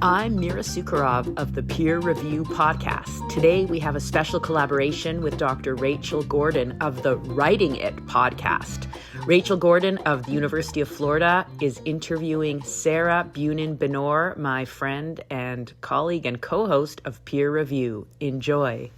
I'm Mira Sukharov of the Peer Review Podcast. Today we have a special collaboration with Dr. Rachel Gordan of the Writing It Podcast. Rachel Gordan of the University of Florida is interviewing Sarah Bunin Benor, my friend and colleague and co-host of Peer Review. Enjoy.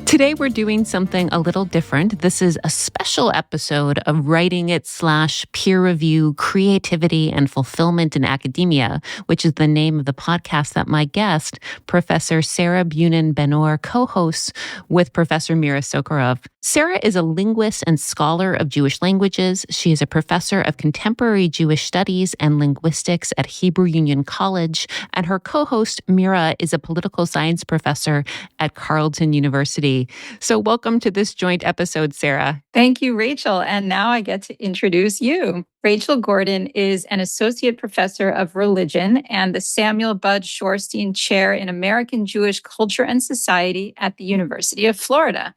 Today, we're doing something a little different. This is a special episode of Writing It / Peer Review, Creativity and Fulfillment in Academia, which is the name of the podcast that my guest, Professor Sarah Bunin Benor, co-hosts with Professor Mira Sukharov. Sarah is a linguist and scholar of Jewish languages. She is a professor of contemporary Jewish studies and linguistics at Hebrew Union College, and her co-host, Mira, is a political science professor at Carleton University. So welcome to this joint episode, Sarah. Thank you, Rachel. And now I get to introduce you. Rachel Gordan is an associate professor of religion and the Samuel Bud Shorstein Chair in American Jewish Culture and Society at the University of Florida.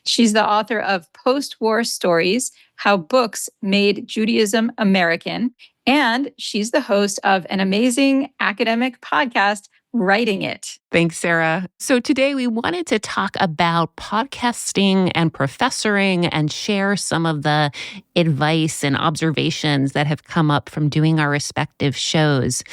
She's the author of Post-War Stories, How Books Made Judaism American, and she's the host of an amazing academic podcast, Writing It. Thanks, Sarah. So today we wanted to talk about podcasting and professoring and share some of the advice and observations that have come up from doing our respective shows.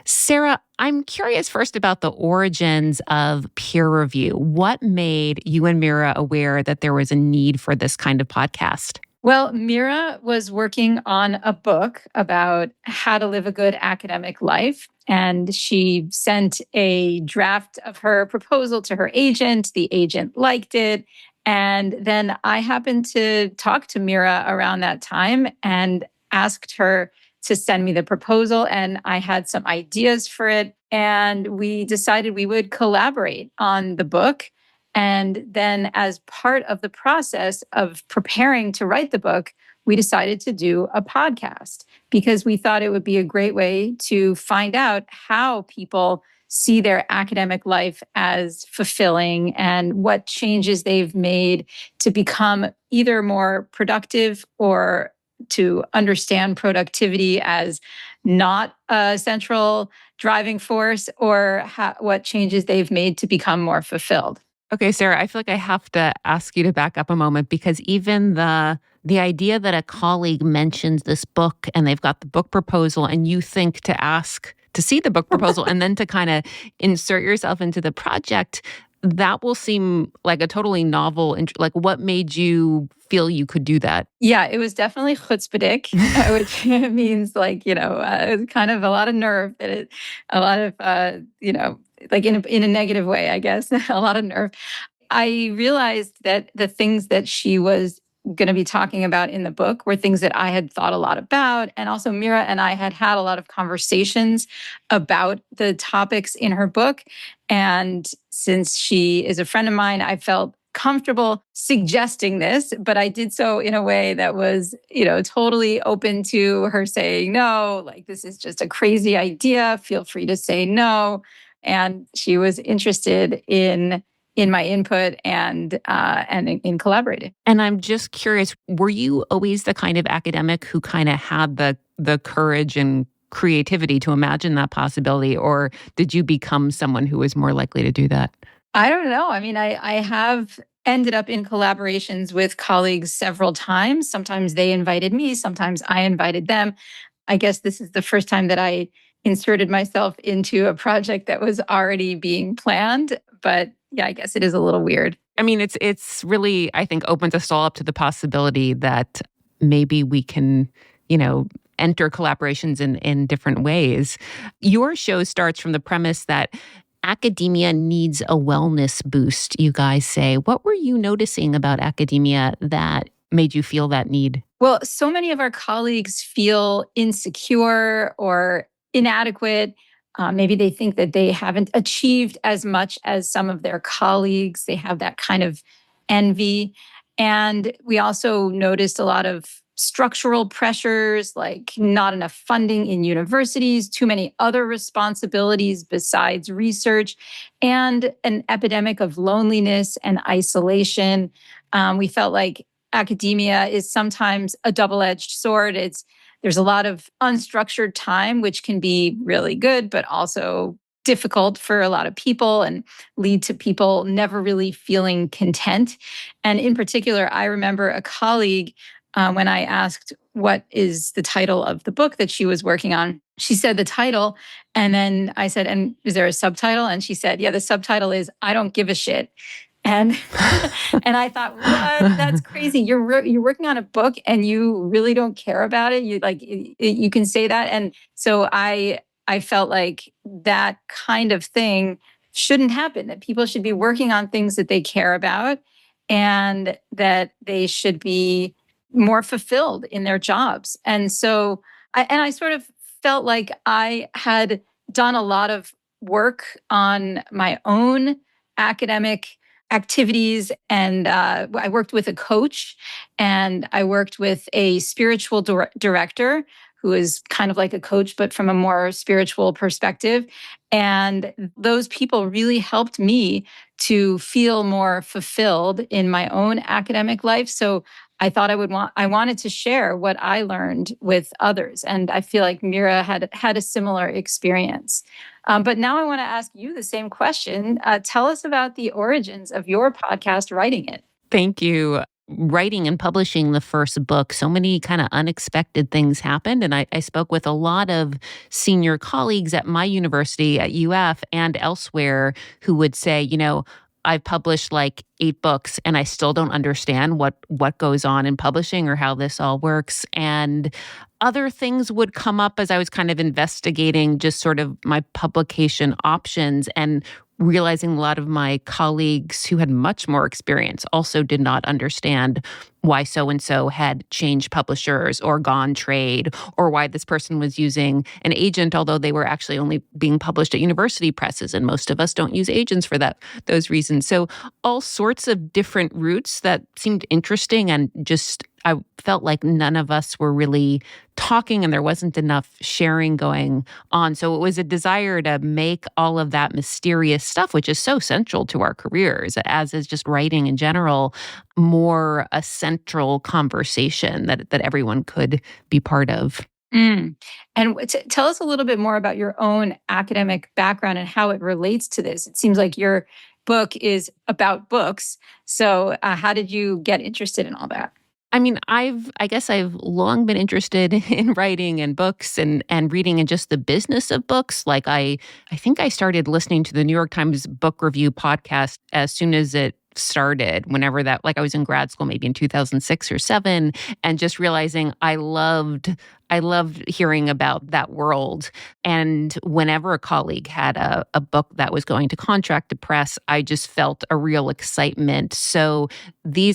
Sarah, I'm curious first about the origins of peer review. What made you and Mira aware that there was a need for this kind of podcast? Well, Mira was working on a book about how to live a good academic life, and she sent a draft of her proposal to her agent. The agent liked it, and then I happened to talk to Mira around that time and asked her to send me the proposal, and I had some ideas for it, and we decided we would collaborate on the book. And then as part of the process of preparing to write the book, we decided to do a podcast because we thought it would be a great way to find out how people see their academic life as fulfilling and what changes they've made to become either more productive or to understand productivity as not a central driving force, or what changes they've made to become more fulfilled. Okay, Sarah, I feel like I have to ask you to back up a moment because even the idea that a colleague mentions this book and they've got the book proposal and you think to ask to see the book proposal and then to kind of insert yourself into the project, that will seem like a totally novel, like what made you feel you could do that? Yeah, it was definitely chutzpahdik, which means kind of a lot of nerve, a lot of, like in a negative way, I guess, a lot of nerve. I realized that the things that she was going to be talking about in the book were things that I had thought a lot about. And also Mira and I had a lot of conversations about the topics in her book. And since she is a friend of mine, I felt comfortable suggesting this, but I did so in a way that was, totally open to her saying, no, like this is just a crazy idea. Feel free to say no. And she was interested in my input and in collaborating. And I'm just curious, were you always the kind of academic who kind of had the courage and creativity to imagine that possibility, or did you become someone who was more likely to do that? I don't know. I mean, I have ended up in collaborations with colleagues several times. Sometimes they invited me, sometimes I invited them. I guess this is the first time that I inserted myself into a project that was already being planned. But yeah, I guess it is a little weird. I mean, it's really, I think, opens us all up to the possibility that maybe we can, enter collaborations in different ways. Your show starts from the premise that academia needs a wellness boost, you guys say. What were you noticing about academia that made you feel that need? Well, so many of our colleagues feel insecure or inadequate. Maybe they think that they haven't achieved as much as some of their colleagues. They have that kind of envy. And we also noticed a lot of structural pressures, like not enough funding in universities, too many other responsibilities besides research, and an epidemic of loneliness and isolation. We felt like academia is sometimes a double-edged sword. It's there's a lot of unstructured time, which can be really good, but also difficult for a lot of people and lead to people never really feeling content. And in particular, I remember a colleague, when I asked what is the title of the book that she was working on, she said the title. And then I said, and is there a subtitle? And she said, yeah, the subtitle is I Don't Give a Shit. And and I thought, what? That's crazy. You're working on a book and you really don't care about it. You can say that. And so I felt like that kind of thing shouldn't happen. That people should be working on things that they care about, and that they should be more fulfilled in their jobs. And so I sort of felt like I had done a lot of work on my own academic activities. And I worked with a coach, and I worked with a spiritual director who is kind of like a coach, but from a more spiritual perspective. And those people really helped me to feel more fulfilled in my own academic life. So I thought I wanted to share what I learned with others. And I feel like Mira had a similar experience. But now I want to ask you the same question. Tell us about the origins of your podcast, Writing It. Thank you. Writing and publishing the first book, so many kind of unexpected things happened. And I spoke with a lot of senior colleagues at my university at UF and elsewhere who would say, I've published like 8 books and I still don't understand what goes on in publishing or how this all works. And other things would come up as I was kind of investigating just sort of my publication options, and realizing a lot of my colleagues who had much more experience also did not understand why so-and-so had changed publishers or gone trade, or why this person was using an agent, although they were actually only being published at university presses, and most of us don't use agents for those reasons. So all sorts of different routes that seemed interesting, and just I felt like none of us were really talking and there wasn't enough sharing going on. So it was a desire to make all of that mysterious stuff, which is so central to our careers, as is just writing in general, more a central conversation that everyone could be part of. And tell us a little bit more about your own academic background and how it relates to this. It seems like your book is about books. So how did you get interested in all that? I mean, I guess I've long been interested in writing and books and reading and just the business of books. Like I think I started listening to the New York Times book review podcast as soon as it started, whenever that, like I was in grad school, maybe in 2006 or 7, and just realizing I loved hearing about that world. And whenever a colleague had a book that was going to contract to press, I just felt a real excitement. So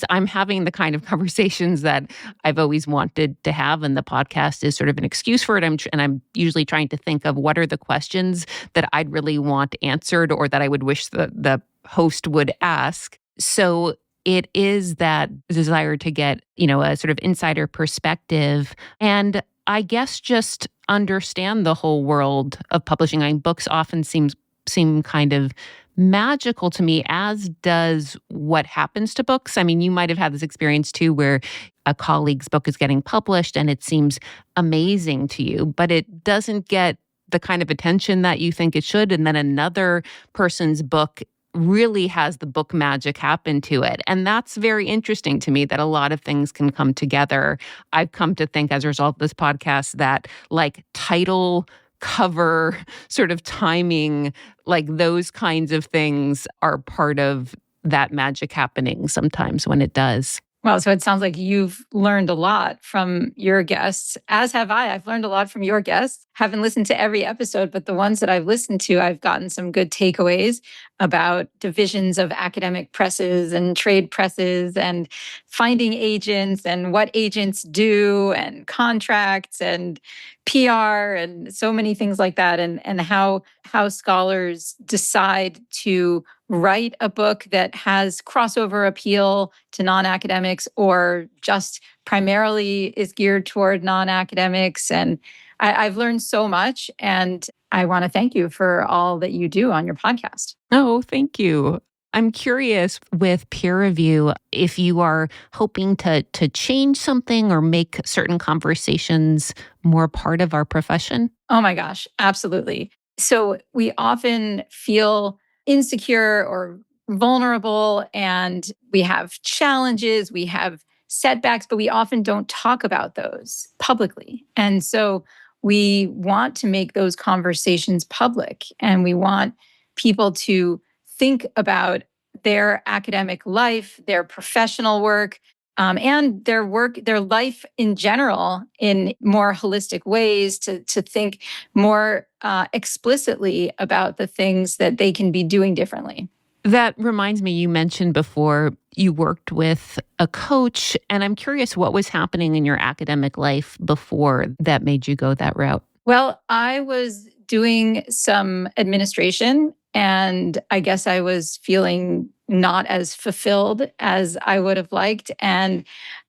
I'm having the kind of conversations that I've always wanted to have, and the podcast is sort of an excuse for it. And I'm usually trying to think of what are the questions that I'd really want answered, or that I would wish the host would ask. So it is that desire to get, a sort of insider perspective, and I guess just understand the whole world of publishing. I mean, books often seem kind of magical to me, as does what happens to books. I mean, you might have had this experience too, where a colleague's book is getting published and it seems amazing to you, but it doesn't get the kind of attention that you think it should. And then another person's book really has the book magic happen to it. And that's very interesting to me, that a lot of things can come together. I've come to think as a result of this podcast that like title, cover, sort of timing, like those kinds of things are part of that magic happening sometimes when it does. Well, so it sounds like you've learned a lot from your guests, as have I. I've learned a lot from your guests. Haven't listened to every episode, but the ones that I've listened to, I've gotten some good takeaways about divisions of academic presses and trade presses, and finding agents and what agents do, and contracts and PR and so many things like that, and how scholars decide to write a book that has crossover appeal to non-academics, or just primarily is geared toward non-academics. And I've learned so much, and I want to thank you for all that you do on your podcast. Oh, thank you. I'm curious with peer review if you are hoping to change something or make certain conversations more part of our profession. Oh my gosh, absolutely. So we often feel insecure or vulnerable, and we have challenges, we have setbacks, but we often don't talk about those publicly. And so we want to make those conversations public, and we want people to think about their academic life, their professional work, and their work, their life in general, in more holistic ways, to think more explicitly about the things that they can be doing differently. That reminds me, you mentioned before you worked with a coach, and I'm curious what was happening in your academic life before that made you go that route. Well, I was doing some administration, and I guess I was feeling not as fulfilled as I would have liked. And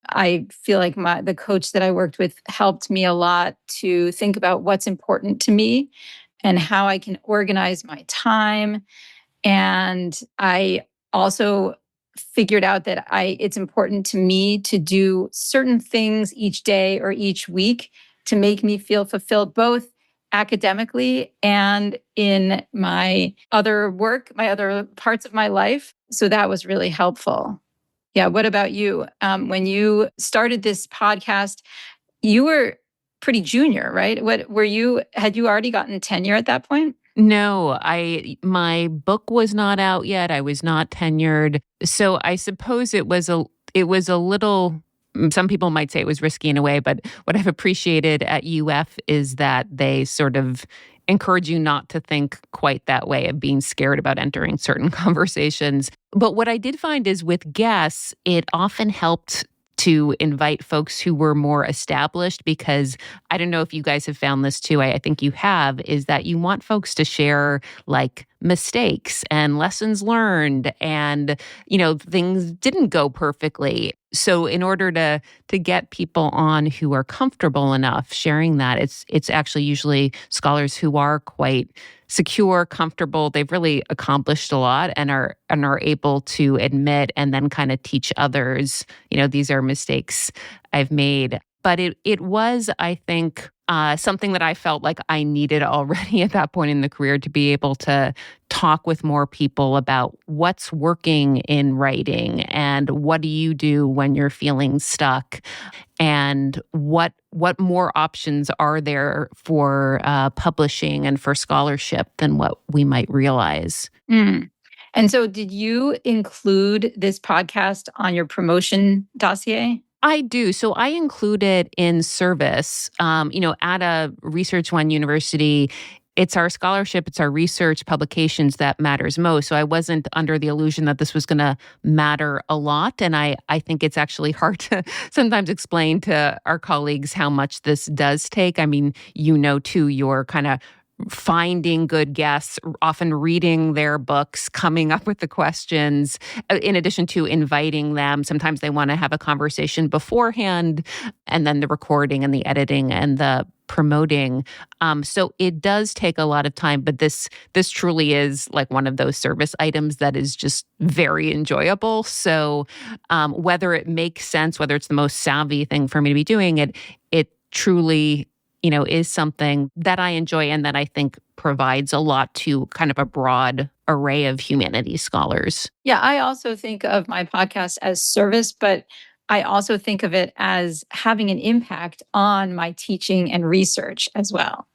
I feel like the coach that I worked with helped me a lot to think about what's important to me and how I can organize my time. And I also figured out that it's important to me to do certain things each day or each week to make me feel fulfilled, both academically and in my other work, my other parts of my life. So that was really helpful. Yeah. What about you? When you started this podcast, you were pretty junior, right? What were you? Had you already gotten tenure at that point? No, my book was not out yet. I was not tenured. So I suppose it was a little, some people might say it was risky in a way, but what I've appreciated at UF is that they sort of encourage you not to think quite that way of being scared about entering certain conversations. But what I did find is with guests, it often helped to invite folks who were more established, because I don't know if you guys have found this too. I think you have, is that you want folks to share like mistakes and lessons learned and, things didn't go perfectly. So in order to get people on who are comfortable enough sharing that, it's actually usually scholars who are quite secure, comfortable. They've really accomplished a lot and are able to admit and then kind of teach others, these are mistakes I've made. But it was, I think, something that I felt like I needed already at that point in the career, to be able to talk with more people about what's working in writing and what do you do when you're feeling stuck, and what more options are there for publishing and for scholarship than what we might realize. Mm. And so, did you include this podcast on your promotion dossier? I do. So I include it in service. At a Research One university, it's our scholarship, it's our research publications that matters most. So I wasn't under the illusion that this was going to matter a lot. And I think it's actually hard to sometimes explain to our colleagues how much this does take. I mean, too, you're kind of finding good guests, often reading their books, coming up with the questions, in addition to inviting them. Sometimes they want to have a conversation beforehand, and then the recording and the editing and the promoting. So it does take a lot of time, but this truly is like one of those service items that is just very enjoyable. So whether it makes sense, whether it's the most savvy thing for me to be doing, it truly is something that I enjoy and that I think provides a lot to kind of a broad array of humanities scholars. Yeah, I also think of my podcast as service, but I also think of it as having an impact on my teaching and research as well.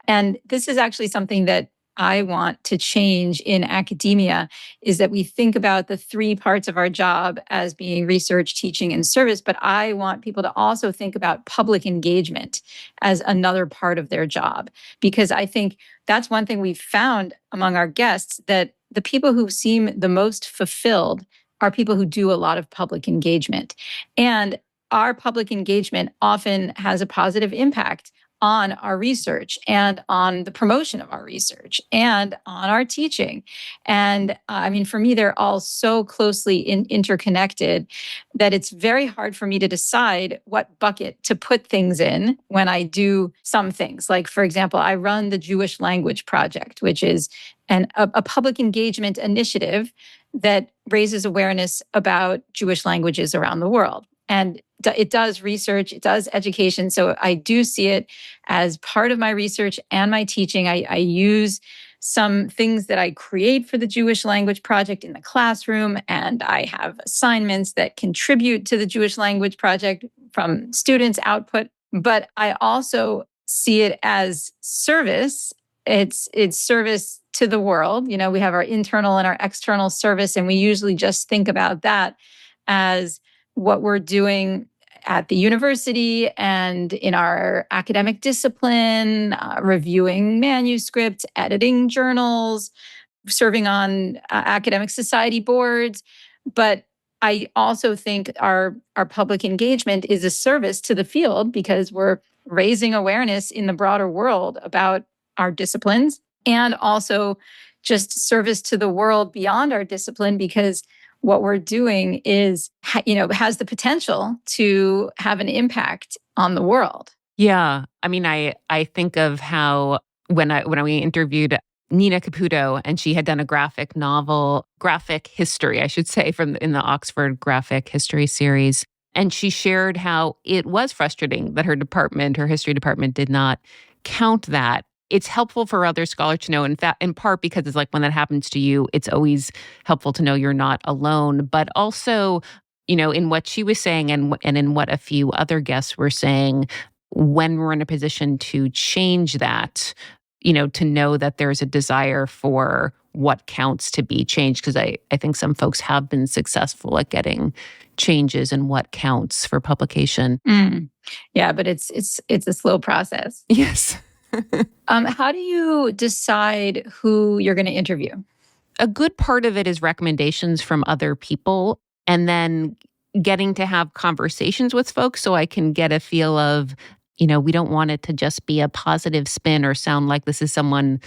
And this is actually something that I want to change in academia, is that we think about the three parts of our job as being research, teaching, and service. But I want people to also think about public engagement as another part of their job, because I think that's one thing we've found among our guests, that the people who seem the most fulfilled are people who do a lot of public engagement. And our public engagement often has a positive impact on our research and on the promotion of our research and on our teaching. And I mean, for me, they're all so closely interconnected that it's very hard for me to decide what bucket to put things in when I do some things. Like, for example, I run the Jewish Language Project, which is a public engagement initiative that raises awareness about Jewish languages around the world. And it does research, it does education. So I do see it as part of my research and my teaching. I use some things that I create for the Jewish Language Project in the classroom, and I have assignments that contribute to the Jewish Language Project from students' output. But I also see it as service. It's service to the world. You know, we have our internal and our external service, and we usually just think about that as what we're doing at the university and in our academic discipline, reviewing manuscripts, editing journals, serving on academic society boards. But I also think our public engagement is a service to the field because we're raising awareness in the broader world about our disciplines, and also just service to the world beyond our discipline, because what we're doing is, has the potential to have an impact on the world. Yeah. I mean, I think of how when we interviewed Nina Caputo, and she had done a graphic history, I should say, in the Oxford Graphic History series. And she shared how it was frustrating that her history department did not count that. It's helpful for other scholars to know, in fact, in part because it's like when that happens to you, it's always helpful to know you're not alone. But also, in what she was saying and in what a few other guests were saying, when we're in a position to change that, to know that there's a desire for what counts to be changed. Because I think some folks have been successful at getting changes in what counts for publication. Yeah, but it's a slow process. Yes. How do you decide who you're going to interview? A good part of it is recommendations from other people, and then getting to have conversations with folks so I can get a feel of, we don't want it to just be a positive spin or sound like this is someone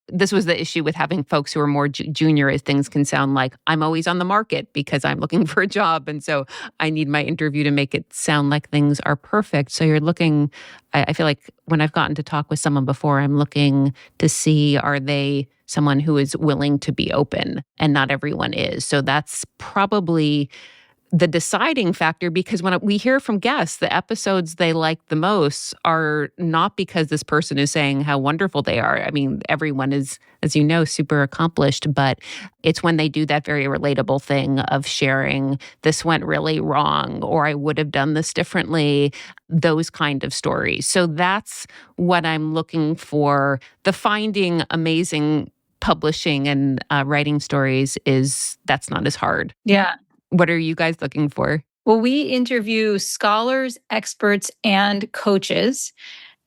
this was the issue with having folks who are more junior, as things can sound like I'm always on the market because I'm looking for a job. And so I need my interview to make it sound like things are perfect. So you're looking, I feel like when I've gotten to talk with someone before, I'm looking to see, are they someone who is willing to be open? And not everyone is. So that's probably the deciding factor, because when we hear from guests, the episodes they like the most are not because this person is saying how wonderful they are. I mean, everyone is, as you know, super accomplished, but it's when they do that very relatable thing of sharing, this went really wrong, or I would have done this differently, those kind of stories. So that's what I'm looking for. The finding amazing publishing and writing stories that's not as hard. Yeah. What are you guys looking for? Well, we interview scholars, experts, and coaches.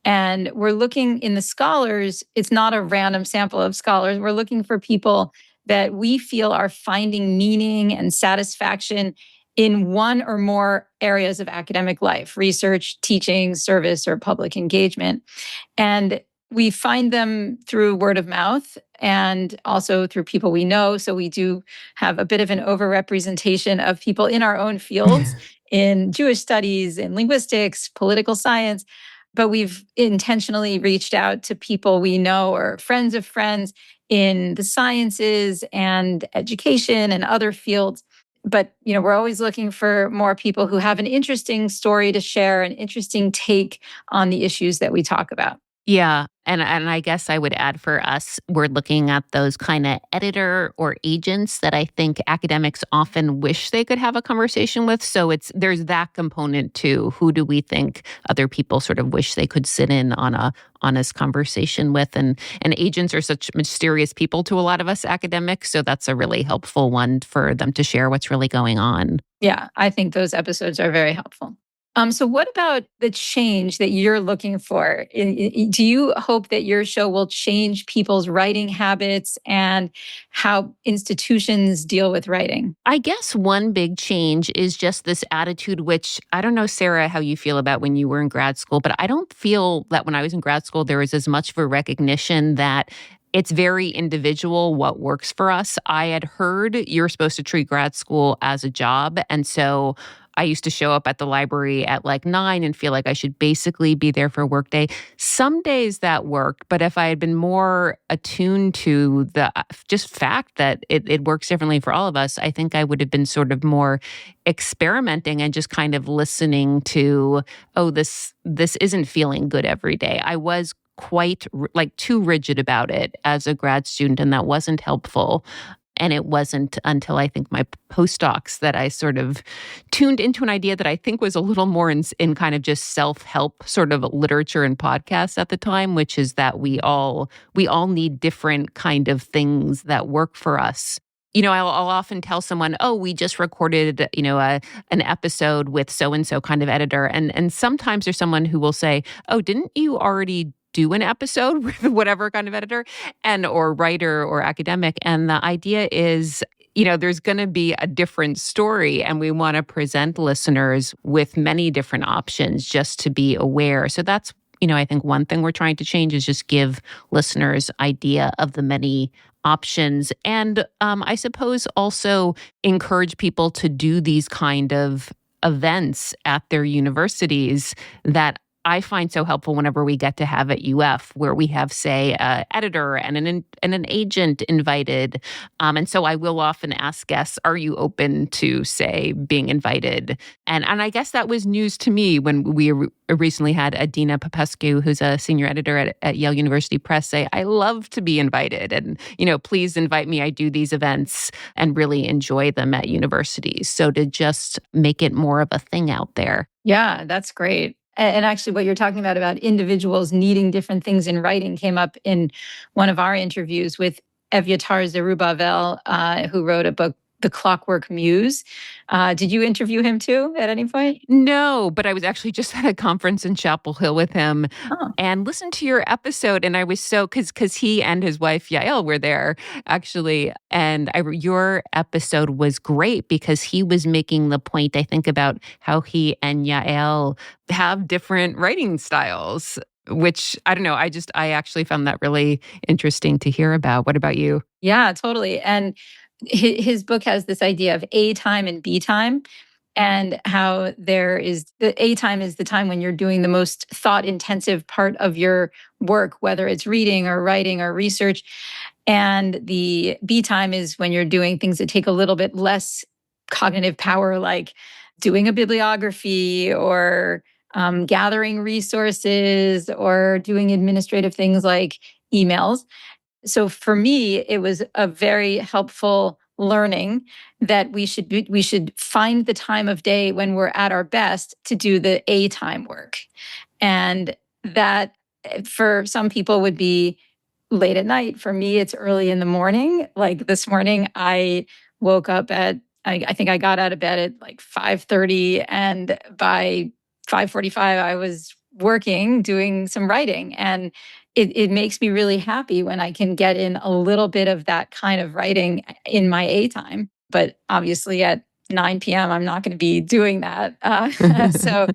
And we're looking in the scholars, it's not a random sample of scholars. We're looking for people that we feel are finding meaning and satisfaction in one or more areas of academic life: research, teaching, service, or public engagement. And we find them through word of mouth and also through people we know. So we do have a bit of an overrepresentation of people in our own fields, in Jewish studies, in linguistics, political science. But we've intentionally reached out to people we know or friends of friends in the sciences and education and other fields. But, we're always looking for more people who have an interesting story to share, an interesting take on the issues that we talk about. Yeah. And I guess I would add, for us, we're looking at those kind of editor or agents that I think academics often wish they could have a conversation with. So there's that component too. Who do we think other people sort of wish they could sit in on a honest conversation with? And agents are such mysterious people to a lot of us academics. So that's a really helpful one for them to share what's really going on. Yeah, I think those episodes are very helpful. So what about the change that you're looking for? Do you hope that your show will change people's writing habits and how institutions deal with writing? I guess one big change is just this attitude, which I don't know, Sarah, how you feel about when you were in grad school, but I don't feel that when I was in grad school, there was as much of a recognition that it's very individual what works for us. I had heard you're supposed to treat grad school as a job. And so I used to show up at the library at like 9 and feel like I should basically be there for a work day. Some days that worked, but if I had been more attuned to the just fact that it works differently for all of us, I think I would have been sort of more experimenting and just kind of listening to, oh, this isn't feeling good every day. I was quite like too rigid about it as a grad student, and that wasn't helpful. And it wasn't until I think my postdocs that I sort of tuned into an idea that I think was a little more in kind of just self-help sort of literature and podcasts at the time, which is that we all need different kind of things that work for us. I'll often tell someone, "Oh, we just recorded, an episode with so and so kind of editor," and sometimes there's someone who will say, "Oh, didn't you already do an episode with whatever kind of editor and or writer or academic?" And the idea is, there's going to be a different story, and we want to present listeners with many different options just to be aware. So that's, I think one thing we're trying to change is just give listeners idea of the many options. And I suppose also encourage people to do these kind of events at their universities that I find so helpful whenever we get to have at UF, where we have, say, an editor and an agent invited. And so I will often ask guests, are you open to, say, being invited? And I guess that was news to me when we recently had Adina Popescu, who's a senior editor at Yale University Press, say, I love to be invited. And, please invite me. I do these events and really enjoy them at universities. So to just make it more of a thing out there. Yeah, that's great. And actually, what you're talking about individuals needing different things in writing came up in one of our interviews with Evyatar Zerubbabel, who wrote a book, The Clockwork Muse. Did you interview him too at any point? No, but I was actually just at a conference in Chapel Hill with him and listened to your episode. And I was so, because he and his wife, Yael, were there actually. And your episode was great because he was making the point, I think, about how he and Yael have different writing styles, which I don't know. I actually found that really interesting to hear about. What about you? Yeah, totally. And his book has this idea of A time and B time, and how there is the A time is the time when you're doing the most thought intensive part of your work, whether it's reading or writing or research. And the B time is when you're doing things that take a little bit less cognitive power, like doing a bibliography or gathering resources or doing administrative things like emails. So for me, it was a very helpful learning that we should find the time of day when we're at our best to do the A time work. And that for some people would be late at night. For me, it's early in the morning. Like this morning, I woke up I think I got out of bed at like 5:30, and by 5:45, I was working, doing some writing. And it makes me really happy when I can get in a little bit of that kind of writing in my A time. But obviously at 9 p.m., I'm not going to be doing that. So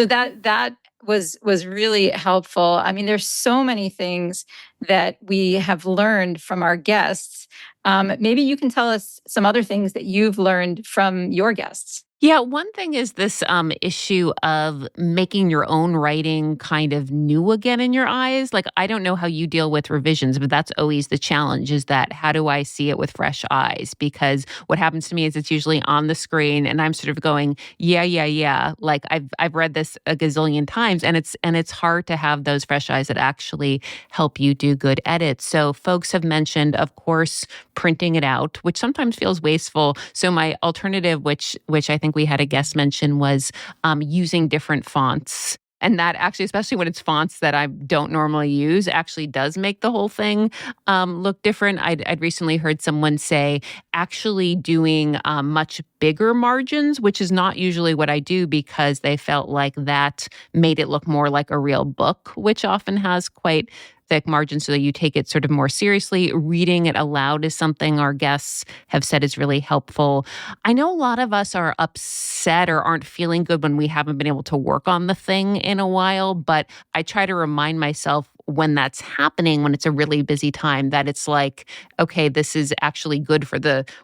that was really helpful. I mean, there's so many things that we have learned from our guests. Maybe you can tell us some other things that you've learned from your guests. Yeah, one thing is this issue of making your own writing kind of new again in your eyes. Like, I don't know how you deal with revisions, but that's always the challenge, is that how do I see it with fresh eyes? Because what happens to me is it's usually on the screen and I'm sort of going, yeah. Like I've read this a gazillion times, and it's hard to have those fresh eyes that actually help you do good edits. So folks have mentioned, of course, printing it out, which sometimes feels wasteful. So my alternative, which I think we had a guest mention, was using different fonts And that actually, especially when it's fonts that I don't normally use, actually does make the whole thing look different. I'd recently heard someone say actually doing much bigger margins, which is not usually what I do, because they felt like that made it look more like a real book, which often has quite thick margins, so that you take it sort of more seriously. Reading it aloud is something our guests have said is really helpful. I know a lot of us are upset or aren't feeling good when we haven't been able to work on the thing in a while, but I try to remind myself when that's happening, when it's a really busy time, that it's like, okay, this is actually good for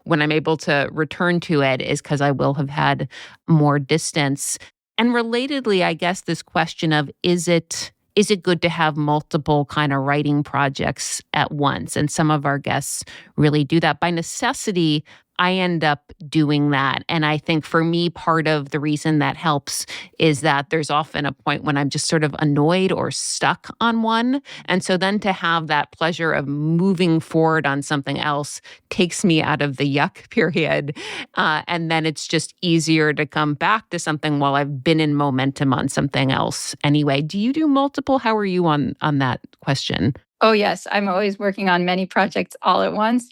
when I'm able to return to it, is because I will have had more distance. And relatedly, I guess this question of, is it good to have multiple kind of writing projects at once? And some of our guests really do that. By necessity, I end up doing that. And I think for me, part of the reason that helps is that there's often a point when I'm just sort of annoyed or stuck on one. And so then to have that pleasure of moving forward on something else takes me out of the yuck period. And then it's just easier to come back to something while I've been in momentum on something else anyway. Do you do multiple? How are you on that question? Oh, yes. I'm always working on many projects all at once.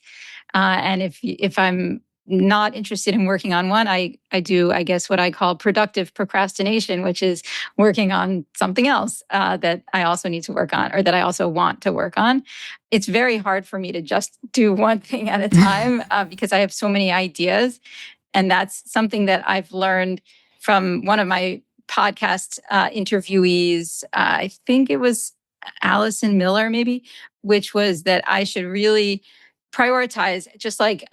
And if I'm not interested in working on one, I do, I guess, what I call productive procrastination, which is working on something else that I also need to work on, or that I also want to work on. It's very hard for me to just do one thing at a time because I have so many ideas. And that's something that I've learned from one of my podcast interviewees. I think it was Allison Miller, maybe, which was that I should really prioritize, just like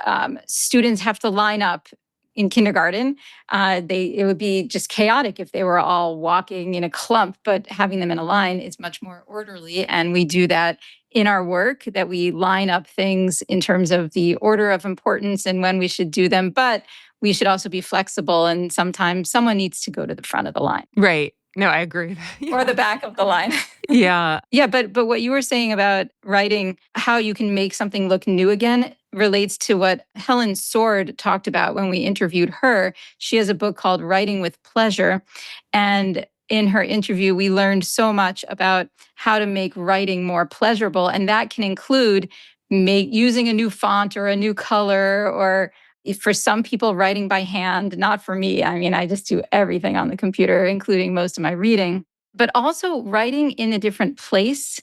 students have to line up in kindergarten. It would be just chaotic if they were all walking in a clump, but having them in a line is much more orderly. And we do that in our work, that we line up things in terms of the order of importance and when we should do them. But we should also be flexible. And sometimes someone needs to go to the front of the line. Right. No, I agree. Or the back of the line. Yeah. Yeah, but what you were saying about writing, how you can make something look new again, relates to what Helen Sword talked about when we interviewed her. She has a book called Writing with Pleasure. And in her interview, we learned so much about how to make writing more pleasurable. And that can include using a new font or a new color, or for some people, writing by hand. Not for me. I mean, I just do everything on the computer, including most of my reading. But also writing in a different place,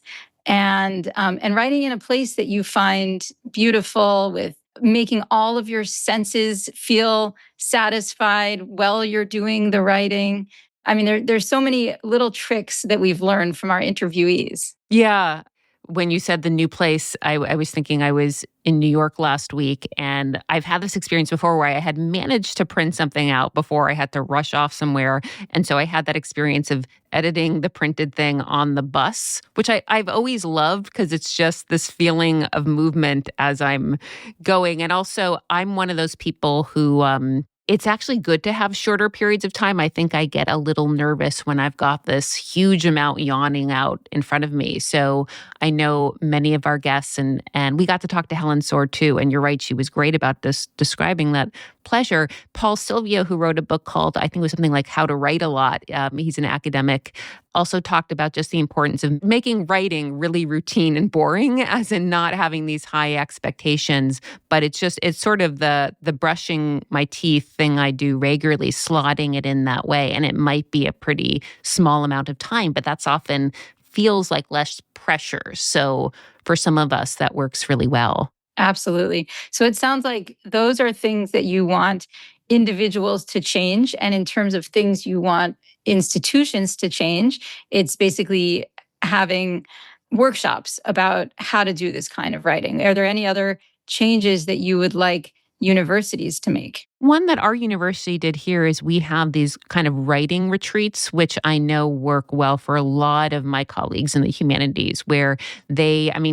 and writing in a place that you find beautiful, with making all of your senses feel satisfied while you're doing the writing. I mean, there's so many little tricks that we've learned from our interviewees. Yeah. When you said the new place, I was thinking I was in New York last week, and I've had this experience before where I had managed to print something out before I had to rush off somewhere. And so I had that experience of editing the printed thing on the bus, which I've always loved, because it's just this feeling of movement as I'm going. And also, I'm one of those people who it's actually good to have shorter periods of time. I think I get a little nervous when I've got this huge amount yawning out in front of me. So I know many of our guests, and we got to talk to Helen Sword too. And you're right, she was great about this, describing that pleasure. Paul Silvio, who wrote a book called, I think it was something like How to Write a Lot. He's an academic, also talked about just the importance of making writing really routine and boring, as in not having these high expectations. But it's sort of the brushing my teeth thing I do regularly, slotting it in that way. And it might be a pretty small amount of time, but that's often feels like less pressure. So for some of us, that works really well. Absolutely. So it sounds like those are things that you want individuals to change. And in terms of things you want institutions to change, it's basically having workshops about how to do this kind of writing. Are there any other changes that you would like universities to make? One that our university did here is we have these kind of writing retreats, which I know work well for a lot of my colleagues in the humanities, where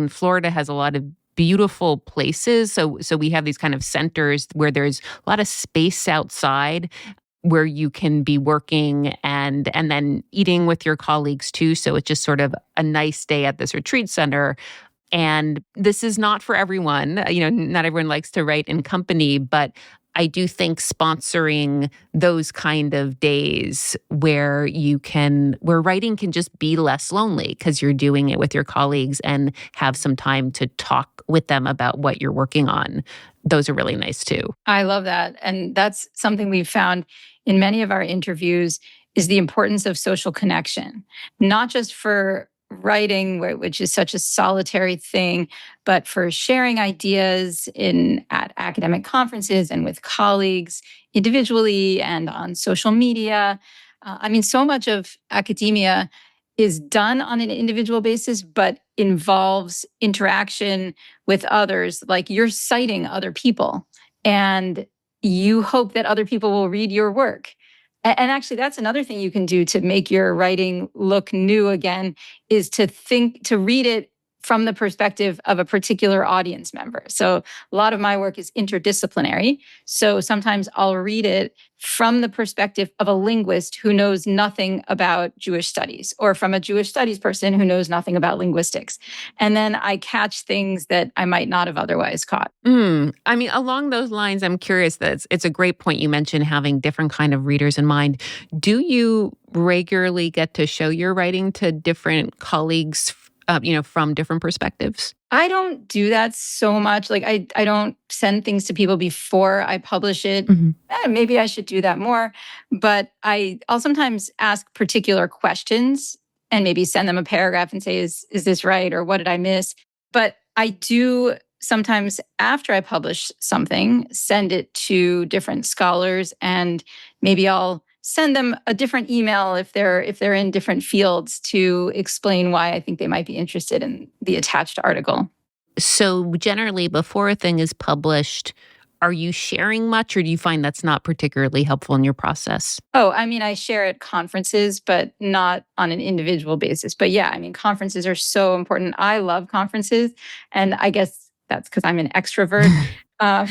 Florida has a lot of beautiful places. So we have these kind of centers where there's a lot of space outside where you can be working and then eating with your colleagues too. So it's just sort of a nice day at this retreat center. And this is not for everyone. Not everyone likes to write in company, but I do think sponsoring those kind of days where where writing can just be less lonely because you're doing it with your colleagues and have some time to talk with them about what you're working on. Those are really nice too. I love that. And that's something we've found in many of our interviews is the importance of social connection, not just for writing, which is such a solitary thing, but for sharing ideas at academic conferences and with colleagues individually and on social media. So much of academia is done on an individual basis, but involves interaction with others, like you're citing other people and you hope that other people will read your work. And actually, that's another thing you can do to make your writing look new again, is to read it from the perspective of a particular audience member. So a lot of my work is interdisciplinary. So sometimes I'll read it from the perspective of a linguist who knows nothing about Jewish studies, or from a Jewish studies person who knows nothing about linguistics. And then I catch things that I might not have otherwise caught. Along those lines, I'm curious that it's a great point you mentioned having different kind of readers in mind. Do you regularly get to show your writing to different colleagues, from different perspectives? I don't do that so much. Like I don't send things to people before I publish it. Maybe I should do that more. But I'll sometimes ask particular questions and maybe send them a paragraph and say, is this right? Or what did I miss? But I do sometimes, after I publish something, send it to different scholars, and maybe I'll send them a different email if they're in different fields to explain why I think they might be interested in the attached article. So generally, before a thing is published, are you sharing much, or do you find that's not particularly helpful in your process? Oh, I share at conferences, but not on an individual basis. But yeah, conferences are so important. I love conferences, and I guess that's because I'm an extrovert.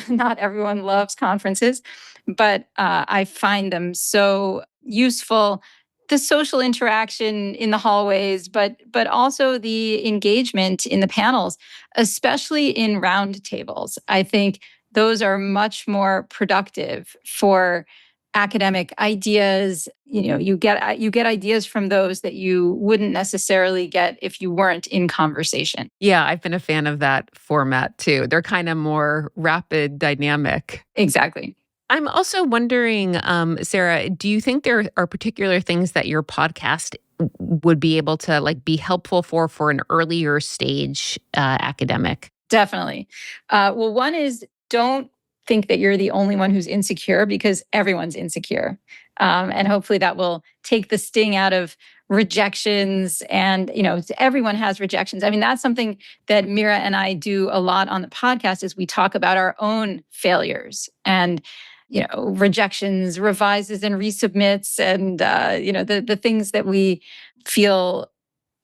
Not everyone loves conferences, but I find them so useful. The social interaction in the hallways, but also the engagement in the panels, especially in round tables. I think those are much more productive for academic ideas. You get ideas from those that you wouldn't necessarily get if you weren't in conversation. Yeah, I've been a fan of that format too. They're kind of more rapid, dynamic. Exactly. I'm also wondering, Sarah, do you think there are particular things that your podcast would be able to be helpful for an earlier stage academic? Definitely. Well, one is, don't think that you're the only one who's insecure, because everyone's insecure. And hopefully that will take the sting out of rejections. And, everyone has rejections. That's something that Mira and I do a lot on the podcast, is we talk about our own failures and, rejections, revises and resubmits, and, the things that we feel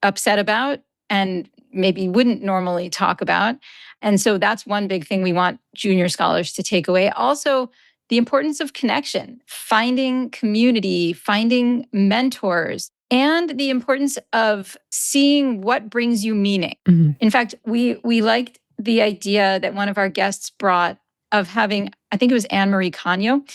upset about and maybe wouldn't normally talk about. And so that's one big thing we want junior scholars to take away. Also, the importance of connection, finding community, finding mentors, and the importance of seeing what brings you meaning. Mm-hmm. In fact, we liked the idea that one of our guests brought of having, I think it was Anne-Marie Cagno.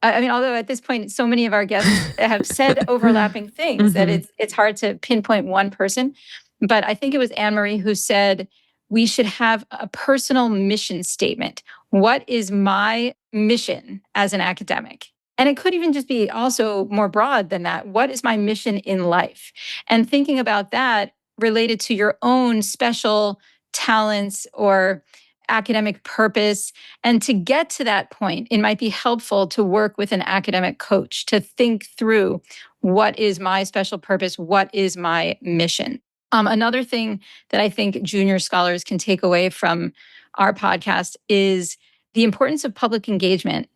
Although at this point, so many of our guests have said overlapping things that it's hard to pinpoint one person. But I think it was Anne-Marie who said, we should have a personal mission statement. What is my mission as an academic? And it could even just be also more broad than that. What is my mission in life? And thinking about that related to your own special talents or academic purpose. And to get to that point, it might be helpful to work with an academic coach to think through, what is my special purpose? What is my mission? Another thing that I think junior scholars can take away from our podcast is the importance of public engagement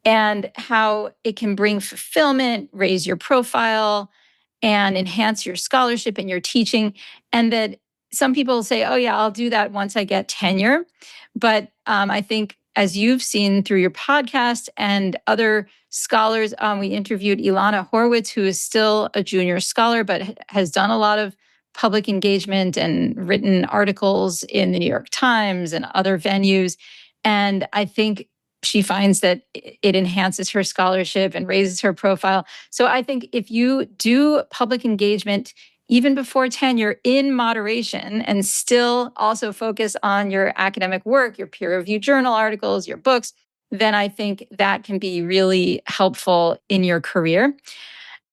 and how it can bring fulfillment, raise your profile, and enhance your scholarship and your teaching. And that some people say, oh yeah, I'll do that once I get tenure. But I think, as you've seen through your podcast and other scholars, we interviewed Ilana Horwitz, who is still a junior scholar, but has done a lot of public engagement and written articles in the New York Times and other venues. And I think she finds that it enhances her scholarship and raises her profile. So I think if you do public engagement even before tenure in moderation and still also focus on your academic work, your peer-reviewed journal articles, your books, then I think that can be really helpful in your career.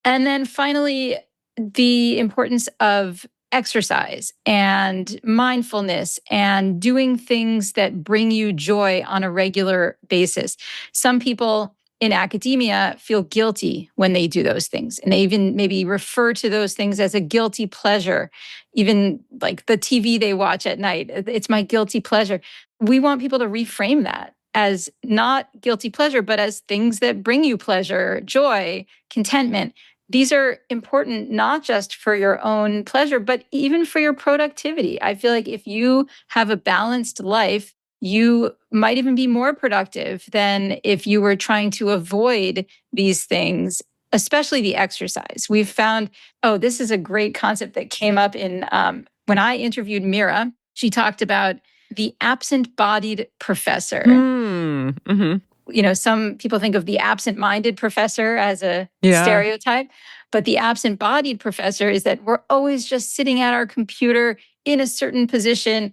And then finally, the importance of exercise and mindfulness and doing things that bring you joy on a regular basis. Some people in academia feel guilty when they do those things, and they even maybe refer to those things as a guilty pleasure, even like the TV they watch at night. It's my guilty pleasure. We want people to reframe that as not guilty pleasure, but as things that bring you pleasure, joy, contentment. These are important not just for your own pleasure, but even for your productivity. I feel like if you have a balanced life, you might even be more productive than if you were trying to avoid these things, especially the exercise. We've found, oh, this is a great concept that came up in when I interviewed Mira. She talked about the absent-bodied professor. Mm-hmm. Some people think of the absent-minded professor as a stereotype, but the absent-bodied professor is that we're always just sitting at our computer in a certain position,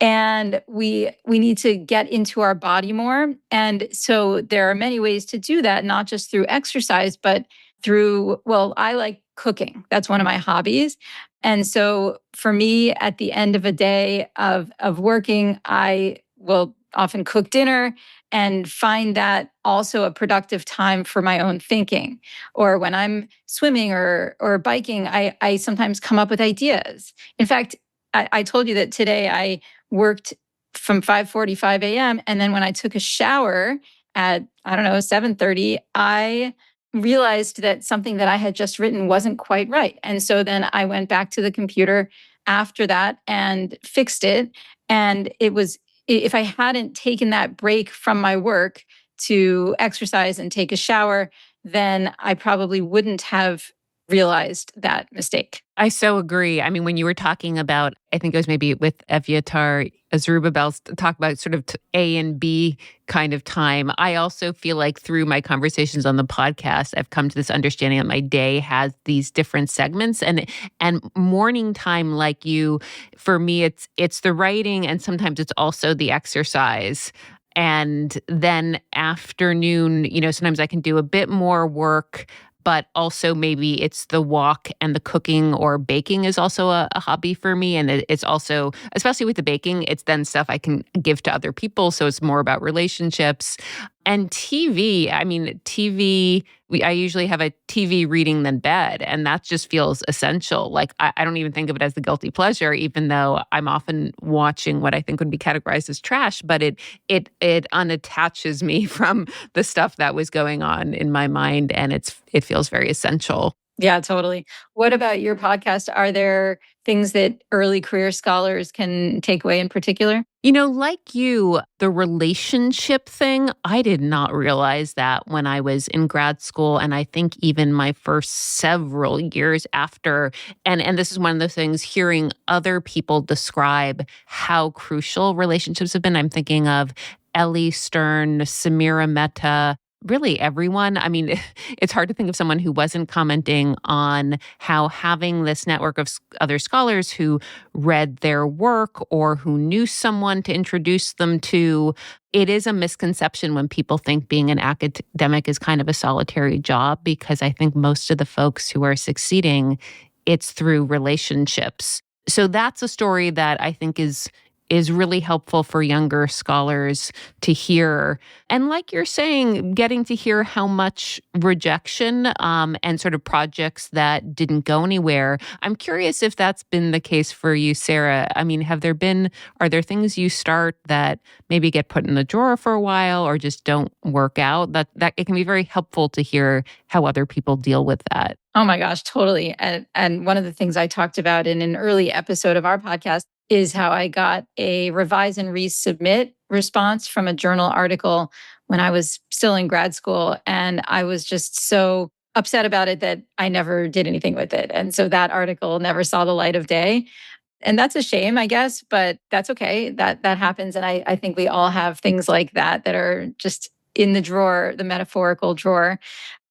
and we need to get into our body more. And so there are many ways to do that, not just through exercise, but through, well, I like cooking. That's one of my hobbies. And so for me, at the end of a day of working, I will often cook dinner and find that also a productive time for my own thinking. Or when I'm swimming or biking, I sometimes come up with ideas. In fact, I told you that today I worked from 5:45 a.m. And then when I took a shower at, 7:30, I realized that something that I had just written wasn't quite right. And so then I went back to the computer after that and fixed it. And it was, if I hadn't taken that break from my work to exercise and take a shower, then I probably wouldn't have realized that mistake. I so agree. I mean, when you were talking about, I think it was maybe with Evyatar Azrubabel's talk about sort of A and B kind of time, I also feel like through my conversations on the podcast, I've come to this understanding that my day has these different segments, and morning time, like you, for me, it's the writing, and sometimes it's also the exercise. And then afternoon, sometimes I can do a bit more work, but also maybe it's the walk, and the cooking or baking is also a hobby for me. And it's also, especially with the baking, it's then stuff I can give to other people. So it's more about relationships. And TV, I usually have a TV reading than bed, and that just feels essential. Like I don't even think of it as the guilty pleasure, even though I'm often watching what I think would be categorized as trash, but it unattaches me from the stuff that was going on in my mind, and it feels very essential. Yeah, totally. What about your podcast? Are there things that early career scholars can take away in particular? Like you, the relationship thing, I did not realize that when I was in grad school, and I think even my first several years after. And this is one of the things, hearing other people describe how crucial relationships have been. I'm thinking of Ellie Stern, Samira Mehta, really everyone. I mean, it's hard to think of someone who wasn't commenting on how having this network of other scholars who read their work or who knew someone to introduce them to. It is a misconception when people think being an academic is kind of a solitary job, because I think most of the folks who are succeeding, it's through relationships. So that's a story that I think is really helpful for younger scholars to hear. And like you're saying, getting to hear how much rejection and sort of projects that didn't go anywhere. I'm curious if that's been the case for you, Sarah. I mean, are there things you start that maybe get put in the drawer for a while or just don't work out? That it can be very helpful to hear how other people deal with that. Oh my gosh, totally. And one of the things I talked about in an early episode of our podcast is how I got a revise and resubmit response from a journal article when I was still in grad school. And I was just so upset about it that I never did anything with it. And so that article never saw the light of day. And that's a shame, I guess, but that's okay. That happens. And I think we all have things like that are just in the drawer, the metaphorical drawer.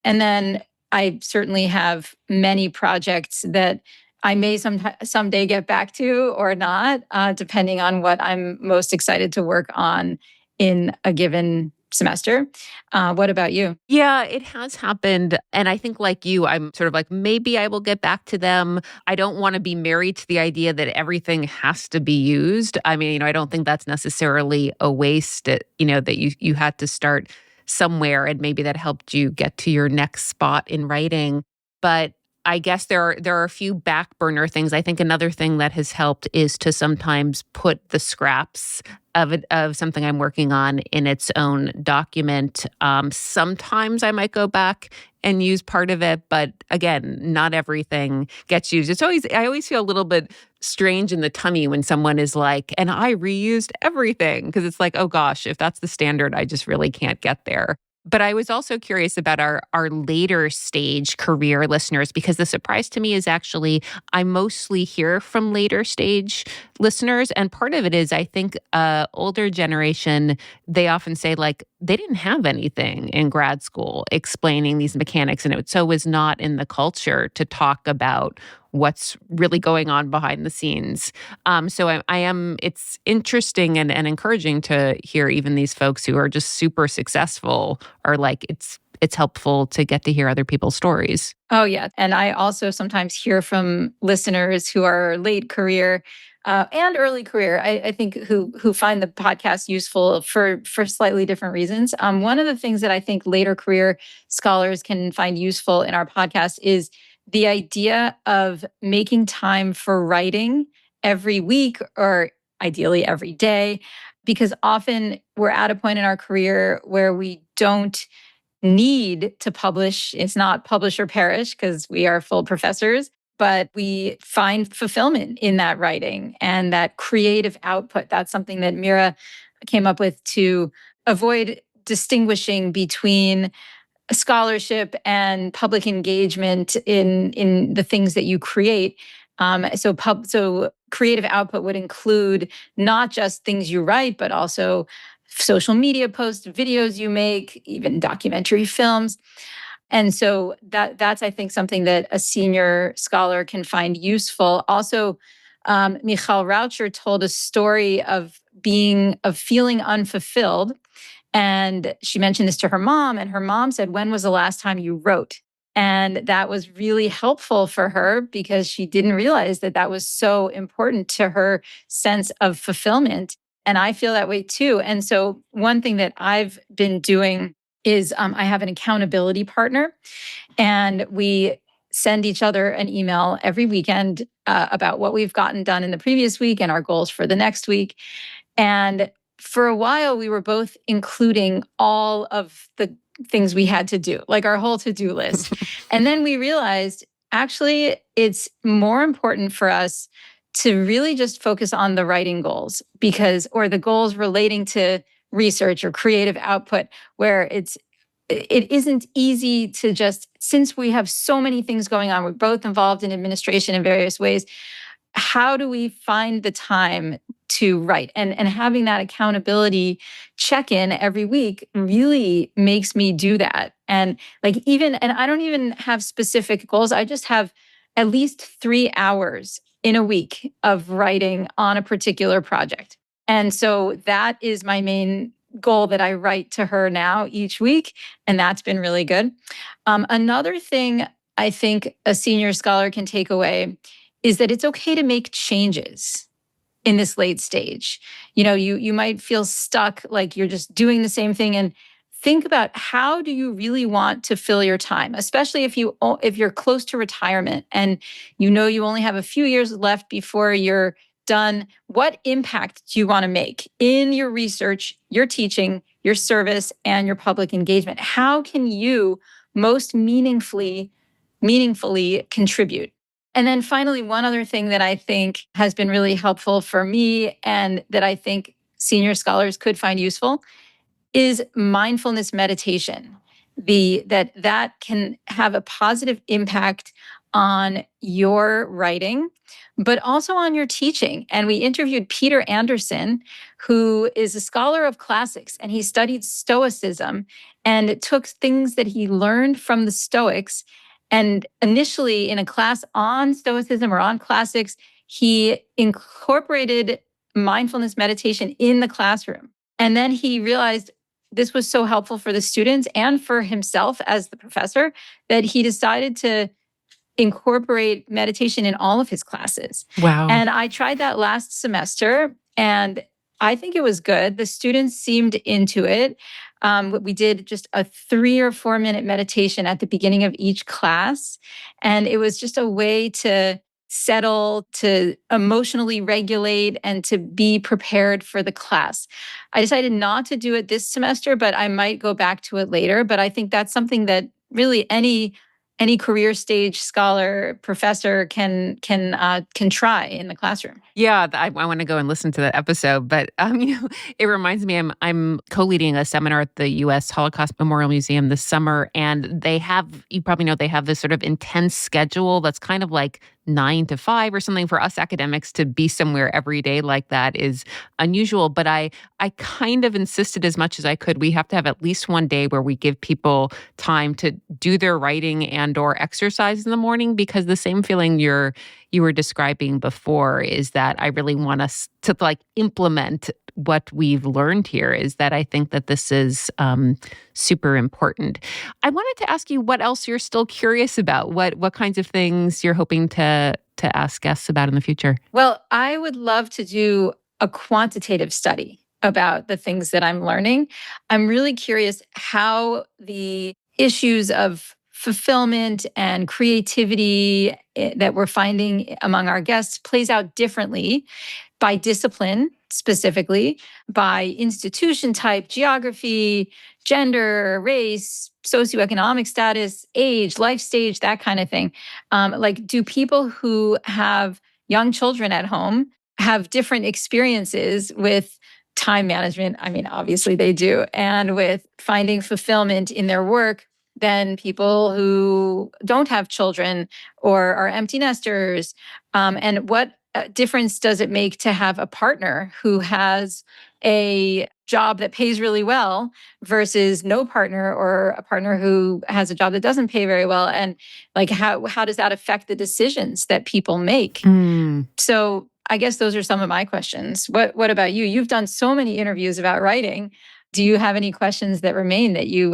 And then I certainly have many projects that I may someday get back to or not, depending on what I'm most excited to work on in a given semester. What about you? Yeah, it has happened. And I think, like you, I'm sort of like, maybe I will get back to them. I don't want to be married to the idea that everything has to be used. I mean, I don't think that's necessarily a waste, that you had to start somewhere and maybe that helped you get to your next spot in writing. But I guess there are a few back burner things. I think another thing that has helped is to sometimes put the scraps of something I'm working on in its own document. Sometimes I might go back and use part of it, but again, not everything gets used. I always feel a little bit strange in the tummy when someone is like, and I reused everything, because it's like, oh gosh, if that's the standard, I just really can't get there. But I was also curious about our later stage career listeners, because the surprise to me is actually I mostly hear from later stage listeners. And part of it is, I think, older generation, they often say like they didn't have anything in grad school explaining these mechanics, and it so was not in the culture to talk about what's really going on behind the scenes. So it's interesting and encouraging to hear even these folks who are just super successful are like, it's helpful to get to hear other people's stories. Oh, yeah. And I also sometimes hear from listeners who are late career and early career, I think, who find the podcast useful for slightly different reasons. One of the things that I think later career scholars can find useful in our podcast is the idea of making time for writing every week or ideally every day, because often we're at a point in our career where we don't need to publish. It's not publish or perish because we are full professors, but we find fulfillment in that writing and that creative output. That's something that Mira came up with to avoid distinguishing between scholarship and public engagement in the things that you create. So creative output would include not just things you write, but also social media posts, videos you make, even documentary films. And so that's, I think, something that a senior scholar can find useful. Also, Michal Raucher told a story of feeling unfulfilled. And she mentioned this to her mom, and her mom said, "When was the last time you wrote?" And that was really helpful for her because she didn't realize that that was so important to her sense of fulfillment. And I feel that way too. And so, one thing that I've been doing is I have an accountability partner, and we send each other an email every weekend about what we've gotten done in the previous week and our goals for the next week. And for a while, we were both including all of the things we had to do, like our whole to-do list. And then we realized actually it's more important for us to really just focus on the writing goals or the goals relating to research or creative output, where it isn't easy to just, since we have so many things going on, we're both involved in administration in various ways. How do we find the time to write? And having that accountability check-in every week really makes me do that. And I don't even have specific goals. I just have at least 3 hours in a week of writing on a particular project. And so that is my main goal that I write to her now each week. And that's been really good. Another thing I think a senior scholar can take away is that it's okay to make changes in this late stage. You might feel stuck, like you're just doing the same thing, and think about how do you really want to fill your time, especially if you're close to retirement and you only have a few years left before you're done. What impact do you want to make in your research, your teaching, your service, and your public engagement? How can you most meaningfully contribute? And then finally, one other thing that I think has been really helpful for me and that I think senior scholars could find useful is mindfulness meditation. That can have a positive impact on your writing but also on your teaching. And we interviewed Peter Anderson, who is a scholar of classics, and he studied Stoicism and took things that he learned from the Stoics. And initially, in a class on Stoicism or on classics, he incorporated mindfulness meditation in the classroom. And then he realized this was so helpful for the students and for himself as the professor that he decided to incorporate meditation in all of his classes. Wow. And I tried that last semester, and I think it was good. The students seemed into it. We did just a 3 or 4 minute meditation at the beginning of each class. And it was just a way to settle, to emotionally regulate, and to be prepared for the class. I decided not to do it this semester, but I might go back to it later. But I think that's something that really any career stage scholar, professor can try in the classroom. Yeah, I want to go and listen to that episode. But it reminds me, I'm co-leading a seminar at the U.S. Holocaust Memorial Museum this summer, and they have, you probably know, they have this sort of intense schedule that's kind of like 9 to 5 or something. For us academics to be somewhere every day like that is unusual. But I kind of insisted as much as I could. We have to have at least one day where we give people time to do their writing and or exercise in the morning, because the same feeling you were describing before is that I really want us to like implement what we've learned here. Is that I think that this is super important. I wanted to ask you what else you're still curious about. What kinds of things you're hoping to ask guests about in the future? Well, I would love to do a quantitative study about the things that I'm learning. I'm really curious how the issues of fulfillment and creativity that we're finding among our guests plays out differently by discipline, specifically by institution type, geography, gender, race, socioeconomic status, age, life stage, that kind of thing. Like, do people who have young children at home have different experiences with time management? I mean, obviously they do. And with finding fulfillment in their work than people who don't have children or are empty nesters. And what difference does it make to have a partner who has a job that pays really well versus no partner, or a partner who has a job that doesn't pay very well? And like, how does that affect the decisions that people make? So I guess those are some of my questions. What about you? You've done so many interviews about writing. Do you have any questions that remain that you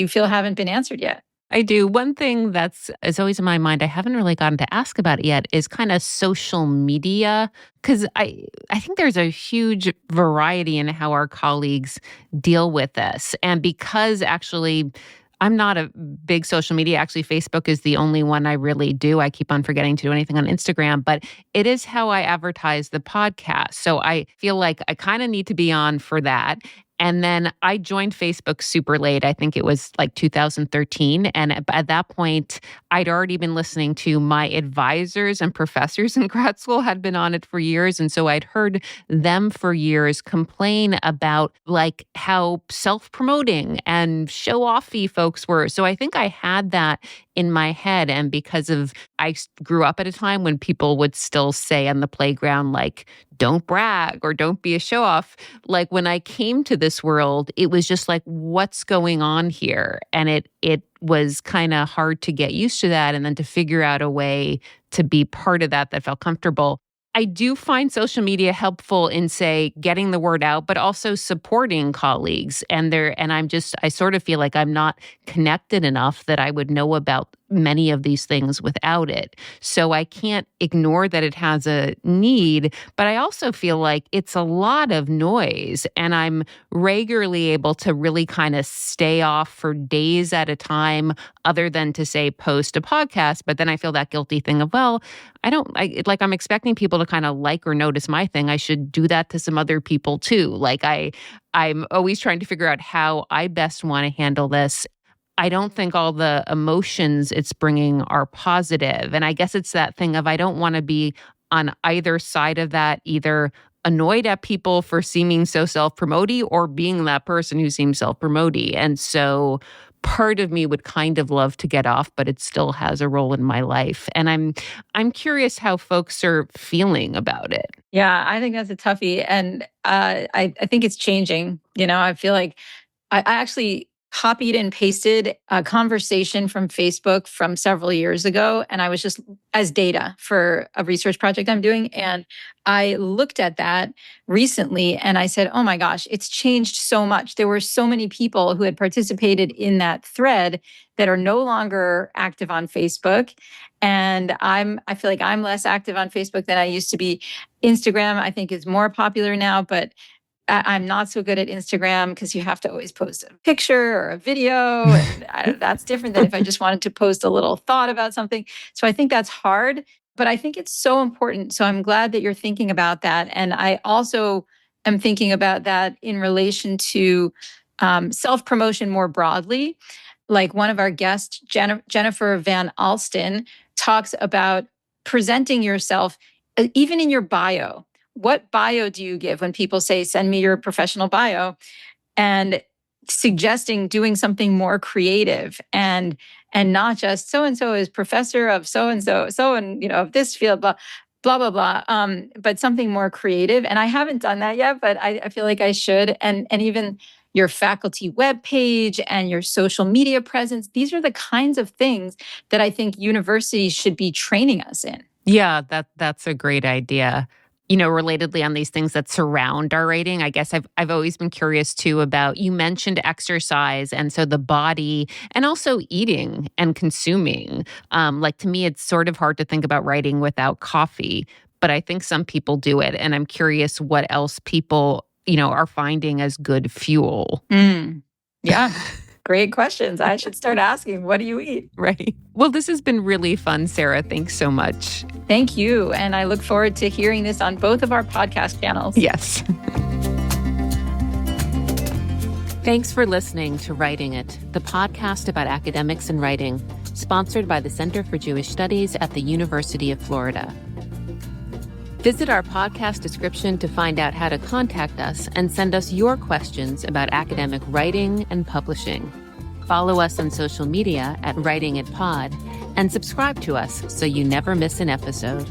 feel haven't been answered yet? I do. One thing is always in my mind, I haven't really gotten to ask about it yet, is kind of social media. Because I think there's a huge variety in how our colleagues deal with this. And because actually I'm not a big social media. Actually, Facebook is the only one I really do. I keep on forgetting to do anything on Instagram, but it is how I advertise the podcast. So I feel like I kind of need to be on for that. And then I joined Facebook super late. I think it was like 2013. And at that point, I'd already been listening to my advisors and professors in grad school had been on it for years. And so I'd heard them for years complain about like how self-promoting and show-offy folks were. So I think I had that in my head. And because I grew up at a time when people would still say on the playground, like, don't brag or don't be a show off. Like when I came to this world, it was just like, what's going on here? And it was kind of hard to get used to that. And then to figure out a way to be part of that felt comfortable. I do find social media helpful in, say, getting the word out, but also supporting colleagues. And I sort of feel like I'm not connected enough that I would know about many of these things without it. So I can't ignore that it has a need, but I also feel like it's a lot of noise, and I'm regularly able to really kind of stay off for days at a time, other than to say post a podcast. But then I feel that guilty thing of, well, I'm expecting people to kind of like or notice my thing. I should do that to some other people too. Like I'm always trying to figure out how I best want to handle this. I don't think all the emotions it's bringing are positive. And I guess it's that thing of, I don't want to be on either side of that, either annoyed at people for seeming so self-promoty or being that person who seems self-promoty. And so part of me would kind of love to get off, but it still has a role in my life. And I'm curious how folks are feeling about it. Yeah, I think that's a toughie. And I think it's changing. I feel like I actually copied and pasted a conversation from Facebook from several years ago. And I was just as data for a research project I'm doing. And I looked at that recently and I said, oh my gosh, it's changed so much. There were so many people who had participated in that thread that are no longer active on Facebook. And I feel like I'm less active on Facebook than I used to be. Instagram, I think, is more popular now, but I'm not so good at Instagram because you have to always post a picture or a video. And that's different than if I just wanted to post a little thought about something. So I think that's hard, but I think it's so important. So I'm glad that you're thinking about that. And I also am thinking about that in relation to self-promotion more broadly. Like one of our guests, Jennifer Van Alsten, talks about presenting yourself even in your bio. What bio do you give when people say, send me your professional bio? And suggesting doing something more creative and not just so-and-so is professor of so-and-so, of this field, blah, blah, blah. But something more creative. And I haven't done that yet, but I feel like I should. And even your faculty webpage and your social media presence, these are the kinds of things that I think universities should be training us in. Yeah, that's a great idea. Relatedly on these things that surround our writing, I guess I've always been curious too about, you mentioned exercise and so the body and also eating and consuming. Like to me, it's sort of hard to think about writing without coffee, but I think some people do it. And I'm curious what else people, are finding as good fuel. Yeah. Great questions. I should start asking, what do you eat? Right. Well, this has been really fun, Sarah. Thanks so much. Thank you. And I look forward to hearing this on both of our podcast channels. Yes. Thanks for listening to Writing It, the podcast about academics and writing, sponsored by the Center for Jewish Studies at the University of Florida. Visit our podcast description to find out how to contact us and send us your questions about academic writing and publishing. Follow us on social media at Writing It Pod and subscribe to us so you never miss an episode.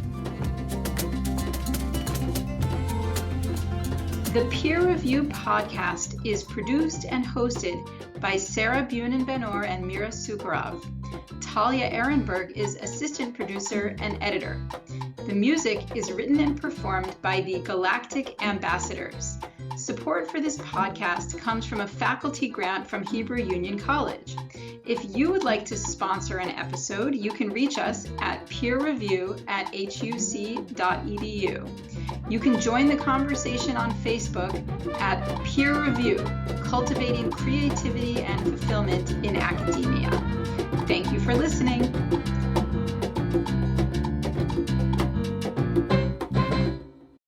The Peer Review Podcast is produced and hosted by Sarah Bunin Benor and Mira Sukharov. Talia Ehrenberg is assistant producer and editor. The music is written and performed by the Galactic Ambassadors. Support for this podcast comes from a faculty grant from Hebrew Union College. If you would like to sponsor an episode, you can reach us at peerreview@huc.edu. You can join the conversation on Facebook at Peer Review, Cultivating Creativity and Fulfillment in Academia. Thank you for listening.